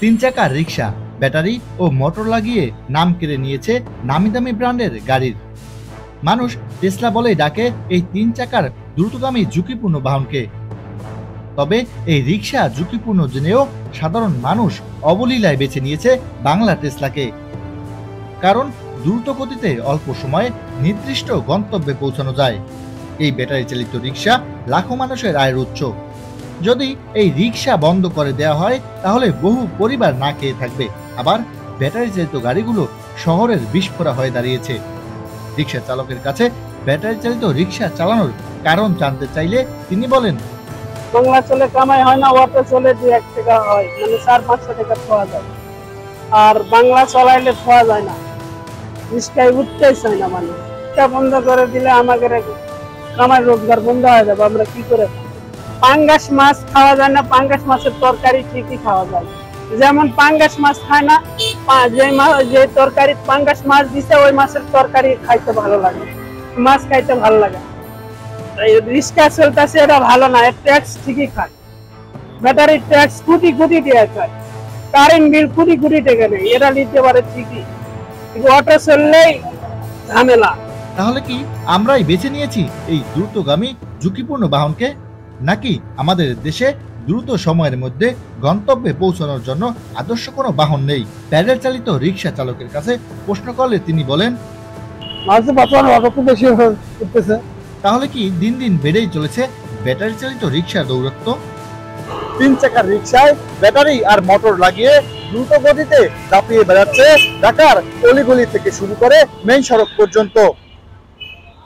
তিন চাকার রিক্সা, ব্যাটারি ও মোটর লাগিয়ে নাম কেড়ে নিয়েছে নামি দামি ব্র্যান্ডের গাড়ির। মানুষ টেসলা বলেই ডাকে এই তিন চাকার দ্রুতগামী ঝুঁকিপূর্ণ বাহনকে। তবে এই রিক্সা ঝুঁকিপূর্ণ জেনেও সাধারণ মানুষ অবলীলায় বেছে নিয়েছে বাংলা টেসলাকে। কারণ দ্রুত গতিতে অল্প সময়ে নির্দিষ্ট গন্তব্যে পৌঁছানো যায়। এই ব্যাটারি চালিত রিক্সা লাখো মানুষের আয়ের উৎস। যদি এই রিক্সা বন্ধ করে দেওয়া হয় তাহলে বহু পরিবার না খেয়ে থাকবে। আবার ব্যাটারি চালিত গাড়িগুলো শহরের বিস্ফোরা হয়ে দাঁড়িয়েছে। রিক্সা চালকের কাছে ব্যাটারি চালিত রিক্সা চালানোর কারণ জানতে চাইলে তিনি বলেন, বাংলা চলে কামাই হয় না, অটো চলে 2-1 টাকা হয়, মানে 400-500 টাকা পাওয়া যায়। আর বাংলা চালাইলে পাওয়া যায় না, রিক্সায় উঠতেই চায় না মানুষ। এটা বন্ধ করে দিলে আমাদের কামাই রোজগার বন্ধ হয়ে যাবে। আমরা কি করে পাঙ্গাস মাছ খাওয়া যায় না? পাঙ্গাস মাছের তরকারি ঠিকই খাওয়া যায়, যেমন পাঙ্গাস মাছ খায় না, যে তরকারি পাঙ্গাস মাছ দিছে ওই মাছের তরকারি খাইতে ভালো লাগে, মাছ খাইতে ভালো লাগে। রিক্সা চলতেছে, এটা ভালো না, ট্যাক্স ঠিকই খায়, ব্যাটারি ট্যাক্স কোটি কোটি টাকা খায়, কারেন্ট বিল কোটি কোটি টাকা নেই, এটা নিতে পারে ঠিকই, অটো চললেই ঝামেলা। তাহলে কি আমরাই বেছে নিয়েছি এই দ্রুতগামী ঝুঁকিপূর্ণ বাহনকে, নাকি আমাদের দেশে দ্রুত সময়ের মধ্যে গন্তব্যে পৌঁছানোর জন্য আদর্শ কোনো বাহন নেই? প্যাডেল চালিত রিক্সা চালকের কাছে প্রশ্ন করলে তিনি বলেন, তাহলে কি দিন দিন বেড়েই চলেছে ব্যাটারি চালিত রিক্সার দৌরত্ব? তিন চাকার রিক্সায় ব্যাটারি আর মোটর লাগিয়ে দ্রুত গতিতে দাপিয়ে বেড়াচ্ছে ঢাকার অলিগলি থেকে শুরু করে মেইন সড়ক পর্যন্ত।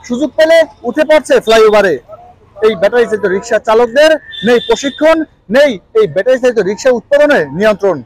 সুযোগ পেলে উঠে পড়ছে ফ্লাইওভারে। এই ব্যাটারি চালিত রিক্সা চালকদের নেই প্রশিক্ষণ, নেই এই ব্যাটারি চালিত রিক্সা উৎপাদনের নিয়ন্ত্রণ।